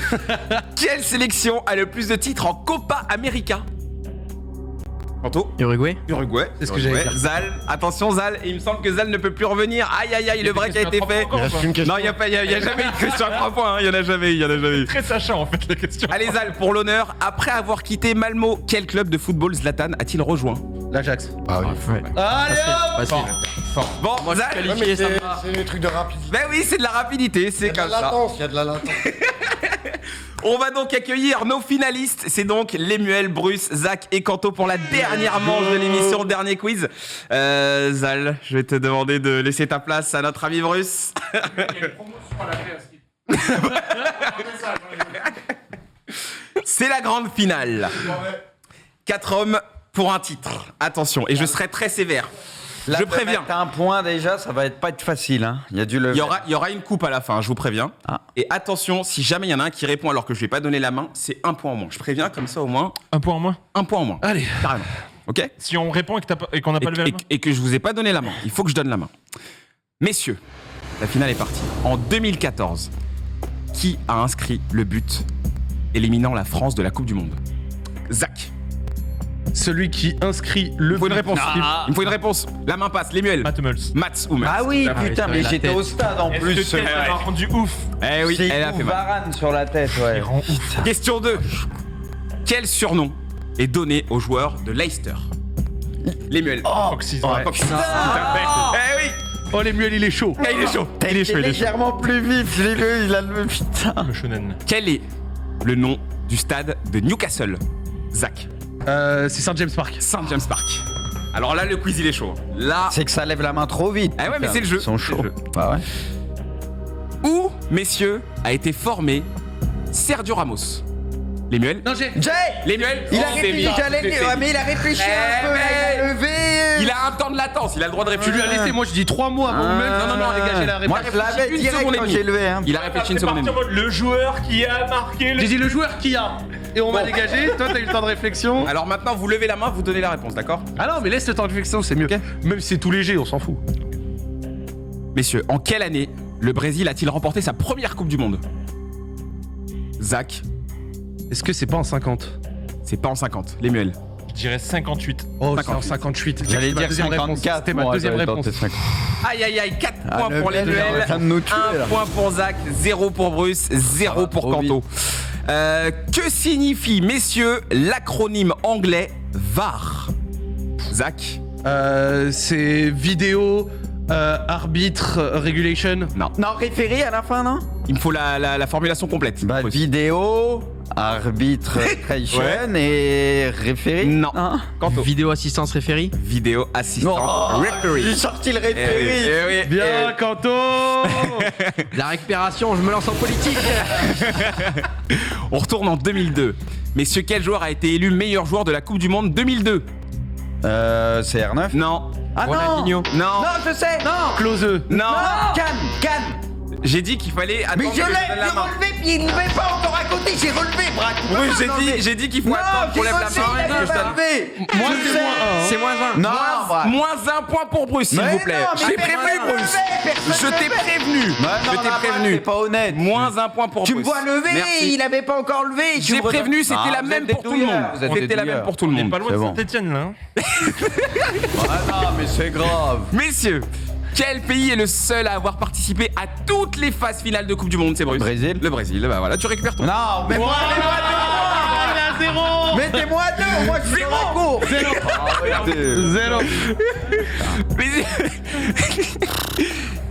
[SPEAKER 1] Quelle sélection a le plus de titres en Copa América? Kanto?
[SPEAKER 5] Uruguay.
[SPEAKER 1] Uruguay.
[SPEAKER 4] C'est ce que j'allais dire.
[SPEAKER 1] Zal, attention Zal, et il me semble que Zal ne peut plus revenir. Aïe aïe aïe, le break a été fait.
[SPEAKER 7] Il reste une question.
[SPEAKER 1] Non, il n'y a jamais eu de question à 3 points. Il n'y en a jamais eu.
[SPEAKER 2] Très Sacha, en fait, la question.
[SPEAKER 1] Allez Zal, pour l'honneur, après avoir quitté Malmo, quel club de football Zlatan a-t-il rejoint?
[SPEAKER 4] L'Ajax.
[SPEAKER 7] Ah oui.
[SPEAKER 5] Ouais.
[SPEAKER 4] Allez hop.
[SPEAKER 5] Facile.
[SPEAKER 1] Bon, Zal.
[SPEAKER 7] Ouais, mais c'est des trucs de rapidité.
[SPEAKER 1] Ben oui, c'est de la rapidité, c'est
[SPEAKER 7] Il y a
[SPEAKER 1] comme
[SPEAKER 7] de la
[SPEAKER 1] ça.
[SPEAKER 7] latence, il y a de la latence.
[SPEAKER 1] On va donc accueillir nos finalistes. C'est donc Lemuel, Bruce, Zach et Kanto pour la dernière manche de l'émission, dernier quiz. Zal, je vais te demander de laisser ta place à notre ami Bruce. C'est la grande finale. 4 hommes pour un titre. Attention, et je serai très sévère.
[SPEAKER 6] Là,
[SPEAKER 1] Je préviens.
[SPEAKER 6] T'as un point déjà, ça va pas être facile. Hein. Il y a du lever.
[SPEAKER 1] Il y aura une coupe à la fin, je vous préviens.
[SPEAKER 6] Ah.
[SPEAKER 1] Et attention, si jamais il y en a un qui répond alors que je lui ai pas donné la main, c'est 1 point en moins. Je préviens comme ça au moins,
[SPEAKER 2] Un point en moins.
[SPEAKER 1] 1 point en moins.
[SPEAKER 4] Allez.
[SPEAKER 1] Carrément. Ok?
[SPEAKER 2] Si on répond et qu'on n'a pas levé la main.
[SPEAKER 1] Et que je vous ai pas donné la main. Il faut que je donne la main. Messieurs, la finale est partie. En 2014, qui a inscrit le but éliminant la France de la Coupe du Monde? Zach.
[SPEAKER 4] Celui qui inscrit le.
[SPEAKER 1] Il me faut une réponse. Il me faut une réponse. La main passe. Lemuel.
[SPEAKER 2] Matt Hummels.
[SPEAKER 1] Mats Hummels.
[SPEAKER 6] Ah oui, putain, mais
[SPEAKER 4] la
[SPEAKER 6] j'étais
[SPEAKER 4] tête.
[SPEAKER 6] au stade en plus.
[SPEAKER 2] Est-ce que Kane m'a rendu ouf?
[SPEAKER 1] Eh oui,
[SPEAKER 6] C'est
[SPEAKER 1] elle a fait mal.
[SPEAKER 6] Varane sur la tête, ouais.
[SPEAKER 2] Il rend ouf.
[SPEAKER 1] Question 2. Quel surnom est donné aux joueurs de Leicester? Lemuel.
[SPEAKER 2] Foxy, ouais.
[SPEAKER 1] Foxy. Tout à fait. Eh oui.
[SPEAKER 4] Oh, les muels, il est chaud.
[SPEAKER 1] Il est chaud. Il est chaud. Il est chaud.
[SPEAKER 6] légèrement plus vif, je l'ai vu, il a le putain.
[SPEAKER 2] Le shonen.
[SPEAKER 1] Quel est le nom du stade de Newcastle? Zach.
[SPEAKER 4] C'est St James Park.
[SPEAKER 1] St James Park. Alors là, le quiz il est chaud. Là.
[SPEAKER 6] C'est que ça lève la main trop vite.
[SPEAKER 1] Ah ouais, mais c'est le jeu.
[SPEAKER 6] Ils sont chauds. Bah ouais.
[SPEAKER 1] Où, messieurs, a été formé Sergio Ramos? Lemuel.
[SPEAKER 4] Non, j'ai.
[SPEAKER 1] Lemuel.
[SPEAKER 6] Il a
[SPEAKER 1] Oh, c'est
[SPEAKER 6] réfléchi,
[SPEAKER 1] mis.
[SPEAKER 6] mais il a réfléchi
[SPEAKER 1] Eh,
[SPEAKER 6] un peu, là, il a
[SPEAKER 1] mais-
[SPEAKER 6] levé.
[SPEAKER 1] Il a un temps de latence, il a le droit de
[SPEAKER 4] Tu
[SPEAKER 1] réfléchir.
[SPEAKER 4] lui as laissé, moi je dis 3 mois avant même. Non, dégagez la
[SPEAKER 6] Moi,
[SPEAKER 4] réponse.
[SPEAKER 6] je l'avais
[SPEAKER 1] Une
[SPEAKER 6] direct
[SPEAKER 1] seconde et
[SPEAKER 6] quand
[SPEAKER 1] demie.
[SPEAKER 6] j'ai levé. Hein.
[SPEAKER 1] Il a réfléchi une seconde et demie.
[SPEAKER 2] Le joueur qui a marqué le.
[SPEAKER 4] J'ai dit le joueur qui a. Et on m'a dégagé. Toi, t'as eu le temps de réflexion.
[SPEAKER 1] Alors maintenant, vous levez la main, vous donnez la réponse, d'accord?
[SPEAKER 4] Ah non, mais laisse le temps de réflexion, c'est mieux. Même si c'est tout léger, on s'en fout.
[SPEAKER 1] Messieurs, en quelle année le Brésil a-t-il remporté sa première Coupe du Monde? Zach,
[SPEAKER 4] Est-ce que c'est pas en 50?
[SPEAKER 1] c'est pas en 50. Lemuel.
[SPEAKER 2] Je dirais 58.
[SPEAKER 4] Oh, c'est
[SPEAKER 1] 58.
[SPEAKER 4] en 58.
[SPEAKER 6] J'allais
[SPEAKER 4] C'est ma
[SPEAKER 6] dire
[SPEAKER 4] deuxième réponse.
[SPEAKER 6] 54.
[SPEAKER 4] C'était ma
[SPEAKER 6] moi,
[SPEAKER 4] deuxième
[SPEAKER 6] j'avais
[SPEAKER 4] réponse.
[SPEAKER 6] tenté 50.
[SPEAKER 1] Aïe aïe aïe, 4
[SPEAKER 6] Ah,
[SPEAKER 1] points
[SPEAKER 6] le
[SPEAKER 1] pour
[SPEAKER 6] Lemuel, il est en
[SPEAKER 1] Lemuel,
[SPEAKER 6] train de nous tuer,
[SPEAKER 1] 1
[SPEAKER 6] là.
[SPEAKER 1] point pour Zach, 0 pour Bruce, 0
[SPEAKER 6] va
[SPEAKER 1] pour
[SPEAKER 6] trop
[SPEAKER 1] Kanto. Que signifie, messieurs, l'acronyme anglais VAR? Zach?
[SPEAKER 4] C'est vidéo, arbitre, regulation.
[SPEAKER 1] Non.
[SPEAKER 6] Non, référé à la fin, non?
[SPEAKER 1] Il me faut la formulation complète.
[SPEAKER 6] Bah, vidéo, arbitre, creation et référé.
[SPEAKER 1] Non.
[SPEAKER 6] Hein?
[SPEAKER 1] Kanto.
[SPEAKER 5] Vidéo assistance référée.
[SPEAKER 1] Vidéo assistant.
[SPEAKER 6] Oh,
[SPEAKER 1] referee.
[SPEAKER 6] j'ai sorti le
[SPEAKER 1] Eh oui,
[SPEAKER 6] référé.
[SPEAKER 1] eh oui,
[SPEAKER 4] Bien, Kanto.
[SPEAKER 5] La récupération, je me lance en politique.
[SPEAKER 1] On retourne en 2002. Messieurs, quel joueur a été élu meilleur joueur de la Coupe du Monde 2002?
[SPEAKER 6] C'est R9.
[SPEAKER 1] Non.
[SPEAKER 6] Ah
[SPEAKER 5] Ronaldinho.
[SPEAKER 1] Non.
[SPEAKER 6] Non, je sais. Non.
[SPEAKER 4] Closeux.
[SPEAKER 1] Non.
[SPEAKER 6] Cannes.
[SPEAKER 1] J'ai dit qu'il fallait attendre
[SPEAKER 6] Mais je
[SPEAKER 1] que je donne
[SPEAKER 6] l'ai
[SPEAKER 1] la main.
[SPEAKER 6] relevé, puis il ne m'avait pas encore à côté. J'ai relevé, Brad. Tu peux
[SPEAKER 1] Oui,
[SPEAKER 6] pas,
[SPEAKER 1] j'ai dit qu'il faut
[SPEAKER 6] Non,
[SPEAKER 1] attendre qu'on
[SPEAKER 6] j'ai
[SPEAKER 1] lève la
[SPEAKER 6] bossé,
[SPEAKER 1] main
[SPEAKER 6] il
[SPEAKER 1] et que
[SPEAKER 6] a
[SPEAKER 1] je donne.
[SPEAKER 6] relevé.
[SPEAKER 4] Moi,
[SPEAKER 6] Je
[SPEAKER 4] c'est
[SPEAKER 6] sais.
[SPEAKER 4] moins 1.
[SPEAKER 5] C'est moins 1.
[SPEAKER 6] Non, Brad.
[SPEAKER 1] Moins 1 point pour Bruce, s'il
[SPEAKER 6] Mais
[SPEAKER 1] vous plaît.
[SPEAKER 6] non, mais
[SPEAKER 1] Je t'ai
[SPEAKER 6] personne
[SPEAKER 1] prévenu,
[SPEAKER 6] n'a
[SPEAKER 1] Bruce.
[SPEAKER 6] relevé, personne
[SPEAKER 1] Je
[SPEAKER 6] n'a
[SPEAKER 1] t'ai
[SPEAKER 6] relevé.
[SPEAKER 1] prévenu.
[SPEAKER 6] Bah non,
[SPEAKER 1] Je t'ai
[SPEAKER 6] Brad,
[SPEAKER 1] prévenu.
[SPEAKER 6] C'est pas honnête.
[SPEAKER 1] Moins 1 point pour
[SPEAKER 6] Tu me
[SPEAKER 1] Bruce.
[SPEAKER 6] vois lever,
[SPEAKER 1] Merci.
[SPEAKER 6] il avait pas encore levé. Tu
[SPEAKER 1] J'ai
[SPEAKER 6] me redonnes-
[SPEAKER 1] prévenu, c'était
[SPEAKER 6] Ah,
[SPEAKER 1] la
[SPEAKER 6] vous
[SPEAKER 1] même
[SPEAKER 6] êtes
[SPEAKER 1] pour
[SPEAKER 6] des
[SPEAKER 1] tout le monde.
[SPEAKER 6] douilleurs, vous êtes des
[SPEAKER 1] C'était la même
[SPEAKER 6] douilleurs.
[SPEAKER 1] pour tout le
[SPEAKER 2] On est
[SPEAKER 1] monde.
[SPEAKER 2] pas loin
[SPEAKER 6] C'est
[SPEAKER 2] de
[SPEAKER 6] bon.
[SPEAKER 2] Saint-Etienne là.
[SPEAKER 6] Ah non, mais c'est grave.
[SPEAKER 1] Messieurs, quel pays est le seul à avoir participé à toutes les phases finales de Coupe du Monde? C'est Bruce.
[SPEAKER 6] Brésil.
[SPEAKER 1] Le Brésil, bah voilà, tu récupères ton.
[SPEAKER 6] Non, mais moi, mettez-moi 2. Moi, je suis dans la cour.
[SPEAKER 4] Zéro.
[SPEAKER 1] Mais-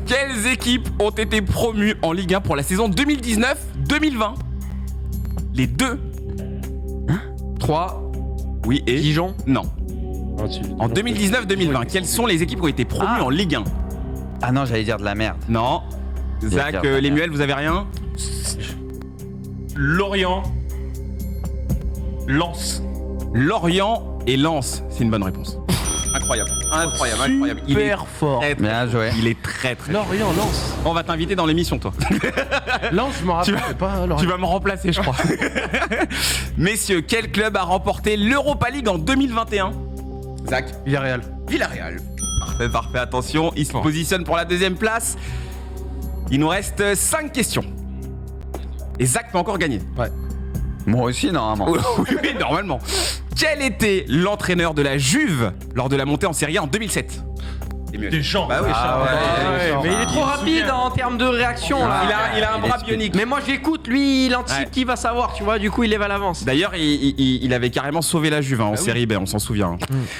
[SPEAKER 1] Quelles équipes ont été promues en Ligue 1 pour la saison 2019-2020? Les deux.
[SPEAKER 5] 3.
[SPEAKER 1] Oui, et.
[SPEAKER 5] Dijon.
[SPEAKER 1] Non. En 2019-2020, quelles sont les équipes qui ont été promues en Ligue 1?
[SPEAKER 6] Ah non, j'allais dire de la merde.
[SPEAKER 1] Non. Zach,
[SPEAKER 6] dire de la
[SPEAKER 1] Lemuel, vous avez rien?
[SPEAKER 2] Lorient. Lens.
[SPEAKER 1] Lorient et Lens, c'est une bonne réponse. Incroyable, incroyable, incroyable. Il est
[SPEAKER 4] Super fort.
[SPEAKER 1] très, très
[SPEAKER 6] Bien
[SPEAKER 1] fort.
[SPEAKER 6] joué.
[SPEAKER 1] Il est très très.
[SPEAKER 4] Lorient, Lens.
[SPEAKER 1] On va t'inviter dans l'émission, toi.
[SPEAKER 4] Lens, je me rappelle pas.
[SPEAKER 1] Tu
[SPEAKER 4] Lorient.
[SPEAKER 1] vas me remplacer, je crois. Messieurs, quel club a remporté l'Europa League en 2021? Zach.
[SPEAKER 4] Villarreal.
[SPEAKER 1] Villarreal. Parfait, parfait. Attention, il se positionne pour la deuxième place. Il nous reste 5 questions. Et Zach peut encore gagner.
[SPEAKER 6] Moi aussi, normalement.
[SPEAKER 1] Oui, normalement. Quel était l'entraîneur de la Juve lors de la montée en Serie A en 2007?
[SPEAKER 2] Deschamps.
[SPEAKER 1] Bah oui,
[SPEAKER 5] Mais il est trop rapide en termes de réaction là.
[SPEAKER 1] il a un bras bionique.
[SPEAKER 5] Mais moi je l'écoute, lui il anticipe
[SPEAKER 1] Ouais.
[SPEAKER 5] qui va savoir, tu vois, du coup il lève à l'avance.
[SPEAKER 1] D'ailleurs, il avait carrément sauvé la Juve en Série B, on s'en souvient.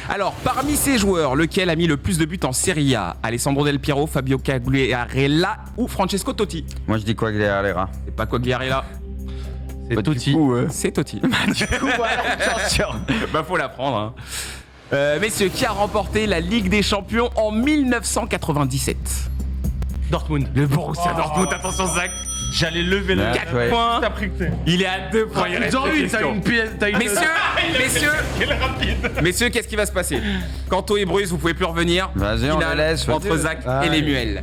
[SPEAKER 1] Alors, parmi ces joueurs, lequel a mis le plus de buts en Serie A? Alessandro Del Piero, Fabio Quagliarella ou Francesco Totti?
[SPEAKER 6] Moi, je dis quoi, Guerrera.
[SPEAKER 1] C'est pas Quagliarella,
[SPEAKER 4] C'est Totti.
[SPEAKER 1] c'est Totti.
[SPEAKER 6] Attention.
[SPEAKER 1] Bah, faut la prendre. Hein. Messieurs, qui a remporté la Ligue des Champions en 1997?
[SPEAKER 4] Dortmund.
[SPEAKER 1] Le Borussia Dortmund, attention Zach.
[SPEAKER 2] J'allais lever le.
[SPEAKER 6] Ouais.
[SPEAKER 1] 4 points.
[SPEAKER 2] T'as pris que t'es.
[SPEAKER 1] Il est à 2 points. Il reste
[SPEAKER 4] Dans
[SPEAKER 1] deux
[SPEAKER 4] une, t'as
[SPEAKER 1] questions.
[SPEAKER 4] une pièce. T'as une.
[SPEAKER 1] Messieurs, qu'est-ce qui va se passer? Kanto et Bruce, vous pouvez plus revenir.
[SPEAKER 6] Vas-y, on
[SPEAKER 1] Finale
[SPEAKER 6] le laisse,
[SPEAKER 1] entre
[SPEAKER 6] vas-y.
[SPEAKER 1] Zach et
[SPEAKER 4] Allez.
[SPEAKER 1] Lemuel.
[SPEAKER 6] De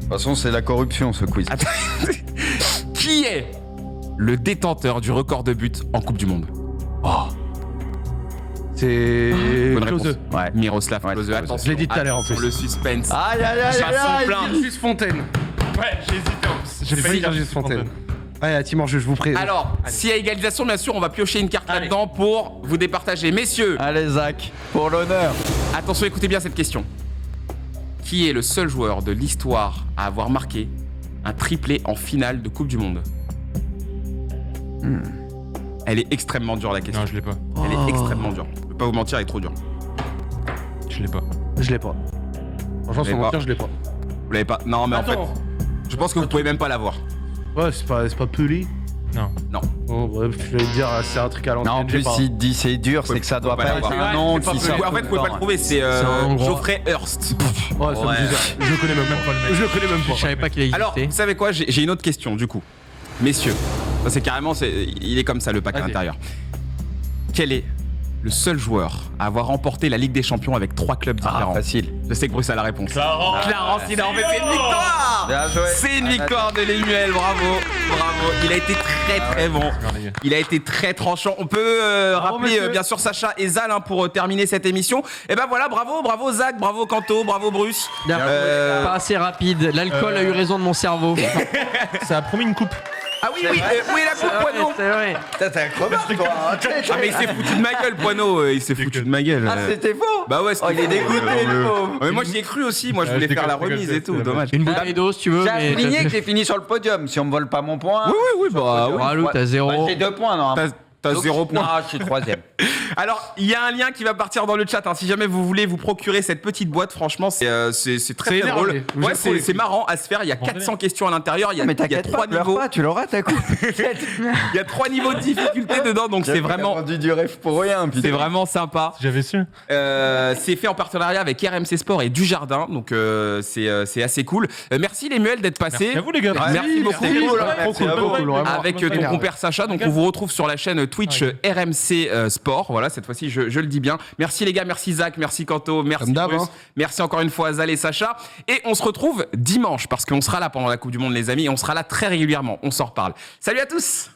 [SPEAKER 6] toute façon, c'est la corruption, ce quiz.
[SPEAKER 1] Qui est le détenteur du record de buts en Coupe du Monde?
[SPEAKER 4] C'est.
[SPEAKER 1] Bonne réponse.
[SPEAKER 4] Klose.
[SPEAKER 6] Ouais.
[SPEAKER 1] Miroslav
[SPEAKER 6] Ouais,
[SPEAKER 1] Klose.
[SPEAKER 6] Klose.
[SPEAKER 1] Attention,
[SPEAKER 4] Je l'ai dit tout à l'heure, en
[SPEAKER 1] attention,
[SPEAKER 4] plus.
[SPEAKER 1] le suspense.
[SPEAKER 6] Aïe, aïe, aïe,
[SPEAKER 1] Ça
[SPEAKER 6] aïe,
[SPEAKER 1] sent
[SPEAKER 6] aïe.
[SPEAKER 1] plein.
[SPEAKER 4] Juste Fontaine.
[SPEAKER 2] Ouais, j'ai hésité en plus.
[SPEAKER 4] J'ai failli dire juste Fontaine. Ouais, la team en jeu, je vous prie.
[SPEAKER 1] Alors, s'il y a égalisation, bien sûr, on va piocher une carte là-dedans pour vous départager. Messieurs,
[SPEAKER 6] Allez, Zach, pour l'honneur.
[SPEAKER 1] attention, écoutez bien cette question. Qui est le seul joueur de l'histoire à avoir marqué un triplé en finale de Coupe du Monde? Elle est extrêmement dure, la question.
[SPEAKER 2] Non, je l'ai pas.
[SPEAKER 1] Elle est extrêmement dure. Je vais pas vous mentir, elle est trop dure.
[SPEAKER 2] Je l'ai pas.
[SPEAKER 4] Je l'ai pas. Franchement, sans mentir, je l'ai pas.
[SPEAKER 1] Vous l'avez pas? Non, mais en fait, je pense que vous pouvez même pas l'avoir.
[SPEAKER 4] Ouais, c'est pas Pelé.
[SPEAKER 2] Non.
[SPEAKER 1] Non.
[SPEAKER 4] Bon, bref, je vais te dire, c'est un truc à l'ancienne.
[SPEAKER 6] Non, en plus, s'il dit c'est dur, c'est que ça doit pas être un nom qui sort.
[SPEAKER 1] En fait, vous pouvez pas le trouver, c'est Geoffrey Hurst.
[SPEAKER 4] Ouais, ça me disait.
[SPEAKER 2] Je connais même pas le mec.
[SPEAKER 4] Je le connais même pas.
[SPEAKER 3] Je savais pas qu'il existait.
[SPEAKER 1] Alors, vous savez quoi? J'ai une autre question, du coup. Messieurs, ça, c'est carrément, il est comme ça, le pack à l'intérieur. Quel est le seul joueur à avoir remporté la Ligue des Champions avec 3 clubs différents?
[SPEAKER 6] Facile.
[SPEAKER 1] Je sais que Bruce a la réponse.
[SPEAKER 2] Clarence
[SPEAKER 1] Sidor, mais c'est une victoire!
[SPEAKER 6] Bien joué.
[SPEAKER 1] C'est une victoire de Lemuel, bravo. Il a été très bon. Il a été très tranchant. On peut rappeler bien sûr Sacha et Zal pour terminer cette émission. Et ben voilà, bravo Zach, bravo Kanto, bravo Bruce.
[SPEAKER 3] Pas assez rapide. L'alcool a eu raison de mon cerveau.
[SPEAKER 2] Ça a promis une coupe.
[SPEAKER 1] Ah oui, où est la coupe, Poineau?
[SPEAKER 3] C'est vrai.
[SPEAKER 6] T'es un crevard, toi.
[SPEAKER 1] Ah mais il s'est foutu de ma gueule, Poineau. Il s'est foutu de ma gueule.
[SPEAKER 6] Ah, c'était faux.
[SPEAKER 1] Bah ouais,
[SPEAKER 6] Il est dégoûté, le pauvre.
[SPEAKER 1] Mais moi j'y ai cru aussi. Moi je voulais faire la remise et tout. Dommage.
[SPEAKER 3] Une bouteille d'eau si tu veux.
[SPEAKER 6] J'ai souligné que j'ai fini sur le podium. Si on me vole pas mon point.
[SPEAKER 1] Oui, bah oui.
[SPEAKER 3] Bravo, t'as 0.
[SPEAKER 6] J'ai 2 points, non.
[SPEAKER 1] T'as 0 point.
[SPEAKER 6] Non, je suis 3ème.
[SPEAKER 1] Alors, il y a un lien qui va partir dans le chat. Si jamais vous voulez vous procurer cette petite boîte, franchement, c'est très drôle. Ouais, c'est marrant à se faire. Il y a 400 questions à l'intérieur. Il y a 3 niveaux.
[SPEAKER 6] Tu l'auras ta coupe.
[SPEAKER 1] Il y a 3 niveaux de difficulté dedans, donc c'est vraiment.
[SPEAKER 6] vendu du rêve pour rien.
[SPEAKER 1] C'est vraiment sympa.
[SPEAKER 2] J'avais su.
[SPEAKER 1] C'est fait en partenariat avec RMC Sport et Dujardin, donc c'est assez cool. Merci Lemuel d'être passé.
[SPEAKER 2] Merci à vous les gars.
[SPEAKER 1] Merci beaucoup.
[SPEAKER 4] Cool.
[SPEAKER 1] Avec ton compère Sacha, donc on vous retrouve sur la chaîne Twitch RMC Sport. Voilà, cette fois-ci je le dis bien. Merci les gars, merci Zach, merci Kanto, merci Bruce, merci encore une fois Zal et Sacha. Et on se retrouve dimanche parce qu'on sera là pendant la Coupe du Monde les amis, et on sera là très régulièrement. On s'en reparle. Salut à tous.